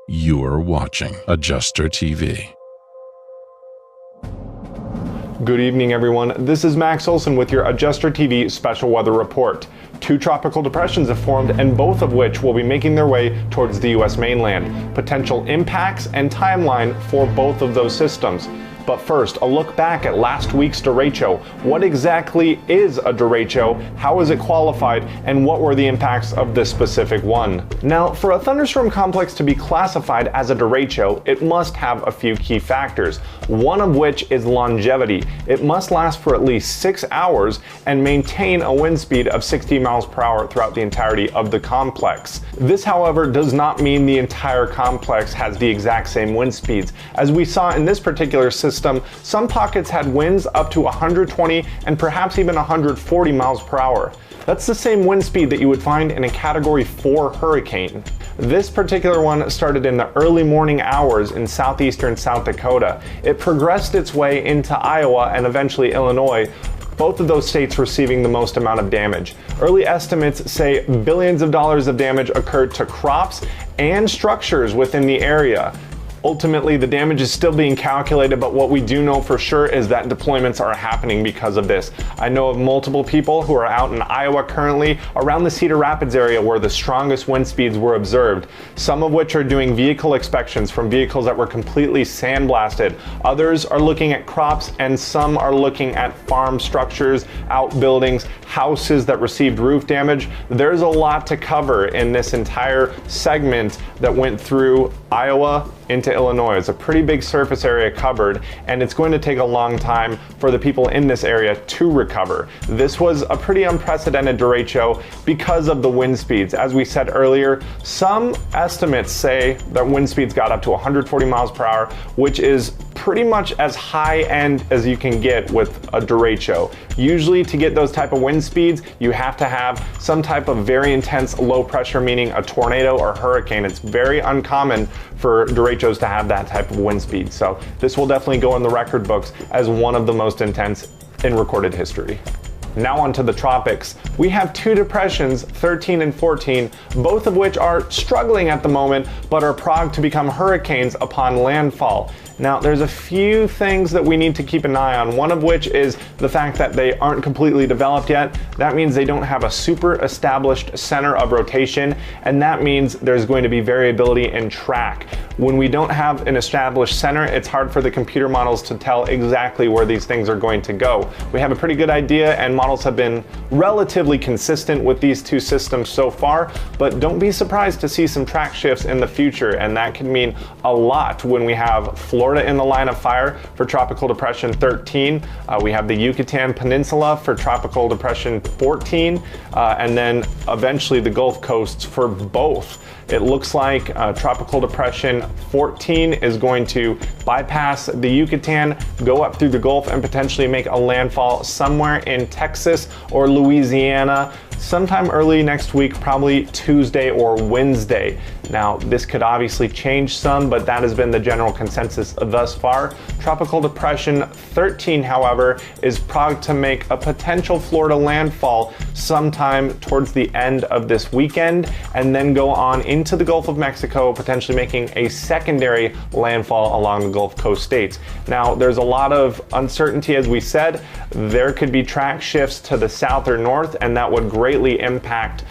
You're watching Adjuster TV. Good evening, everyone. This is Max Olson with your Adjuster TV Special Weather Report. Two tropical depressions have formed, and both of which will be making their way towards the U.S. mainland. Potential impacts and timeline for both of those systems. But first, a look back at last week's derecho. What exactly is a derecho? How is it qualified? And what were the impacts of this specific one? Now, for a thunderstorm complex to be classified as a derecho, it must have a few key factors, one of which is longevity. It must last for at least 6 hours and maintain a wind speed of 60 miles per hour throughout the entirety of the complex. This, however, does not mean the entire complex has the exact same wind speeds. As we saw in this particular system, some pockets had winds up to 120 and perhaps even 140 miles per hour. That's the same wind speed that you would find in a Category 4 hurricane. This particular one started in the early morning hours in southeastern South Dakota. It progressed its way into Iowa and eventually Illinois, both of those states receiving the most amount of damage. Early estimates say billions of dollars of damage occurred to crops and structures within the area. Ultimately, the damage is still being calculated, but what we do know for sure is that deployments are happening because of this. I know of multiple people who are out in Iowa currently around the Cedar Rapids area where the strongest wind speeds were observed, some of which are doing vehicle inspections from vehicles that were completely sandblasted. Others are looking at crops, and some are looking at farm structures, outbuildings, houses that received roof damage. There's a lot to cover in this entire segment that went through Iowa into Illinois. It's a pretty big surface area covered, and it's going to take a long time for the people in this area to recover. This was a pretty unprecedented derecho because of the wind speeds. As we said earlier, some estimates say that wind speeds got up to 140 miles per hour, which is pretty much as high end as you can get with a derecho. Usually to get those type of wind speeds, you have to have some type of very intense low pressure, meaning a tornado or hurricane. It's very uncommon for derechos to have that type of wind speed. So this will definitely go in the record books as one of the most intense in recorded history. Now on to the tropics. We have two depressions, 13 and 14, both of which are struggling at the moment, but are poised to become hurricanes upon landfall. Now, there's a few things that we need to keep an eye on, one of which is the fact that they aren't completely developed yet. That means they don't have a super established center of rotation, and that means there's going to be variability in track. When we don't have an established center, it's hard for the computer models to tell exactly where these things are going to go. We have a pretty good idea, and models have been relatively consistent with these two systems so far, but don't be surprised to see some track shifts in the future, and that can mean a lot when we have Florida in the line of fire for Tropical Depression 13. We have the Yucatan Peninsula for Tropical Depression 14, and then eventually the Gulf coasts for both. It looks like Tropical Depression 14 is going to bypass the Yucatan, go up through the Gulf, and potentially make a landfall somewhere in Texas or Louisiana sometime early next week, probably Tuesday or Wednesday. Now, this could obviously change some, but that has been the general consensus thus far. Tropical Depression 13, however, is poised to make a potential Florida landfall sometime towards the end of this weekend, and then go on into the Gulf of Mexico, potentially making a secondary landfall along the Gulf Coast states. Now, there's a lot of uncertainty, as we said. There could be track shifts to the south or north, and that would greatly impact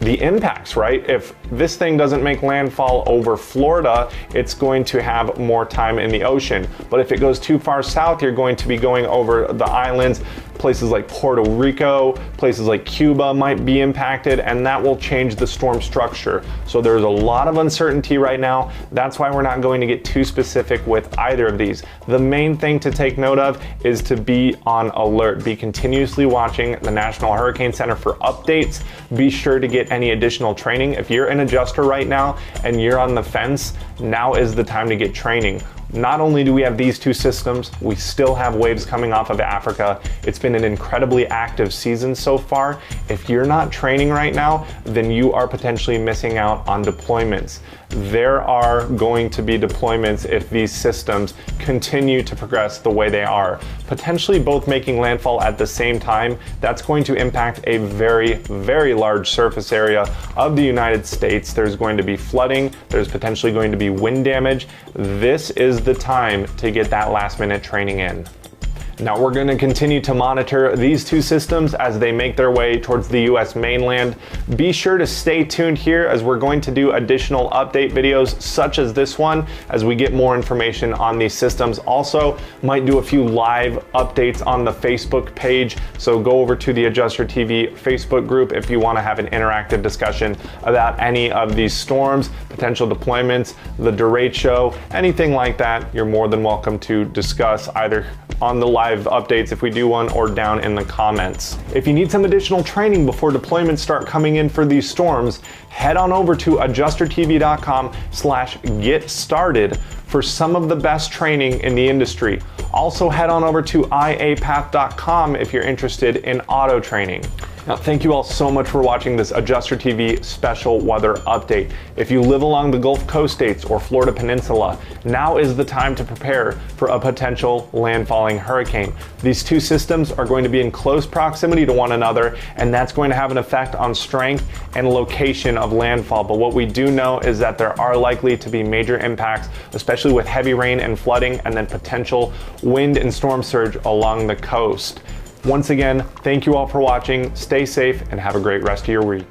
the impacts, right? If this thing doesn't make landfall over Florida, it's going to have more time in the ocean. But if it goes too far south, you're going to be going over the islands. Places like Puerto Rico, places like Cuba might be impacted, and that will change the storm structure. So there's a lot of uncertainty right now. That's why we're not going to get too specific with either of these. The main thing to take note of is to be on alert. Be continuously watching the National Hurricane Center for updates. Be sure to get any additional training. If you're an adjuster right now and you're on the fence, now is the time to get training. Not only do we have these two systems, we still have waves coming off of Africa. It's been an incredibly active season so far. If you're not training right now, then you are potentially missing out on deployments. There are going to be deployments if these systems continue to progress the way they are. Potentially both making landfall at the same time. That's going to impact a very, very large surface area of the United States. There's going to be flooding. There's potentially going to be wind damage. This is the time to get that last minute training in. Now we're going to continue to monitor these two systems as they make their way towards the US mainland. Be sure to stay tuned here as we're going to do additional update videos such as this one as we get more information on these systems. Also, might do a few live updates on the Facebook page, so go over to the Adjuster TV Facebook group if you want to have an interactive discussion about any of these storms, potential deployments, the derecho, anything like that. You're more than welcome to discuss either on the live updates if we do one, or down in the comments. If you need some additional training before deployments start coming in for these storms, head on over to adjustertv.com/get started for some of the best training in the industry. Also head on over to iapath.com if you're interested in auto training. Now, thank you all so much for watching this Adjuster TV special weather update. If you live along the Gulf Coast states or Florida Peninsula, now is the time to prepare for a potential landfalling hurricane. These two systems are going to be in close proximity to one another, and that's going to have an effect on strength and location of landfall. But what we do know is that there are likely to be major impacts, especially with heavy rain and flooding, and then potential wind and storm surge along the coast. Once again, thank you all for watching. Stay safe and have a great rest of your week.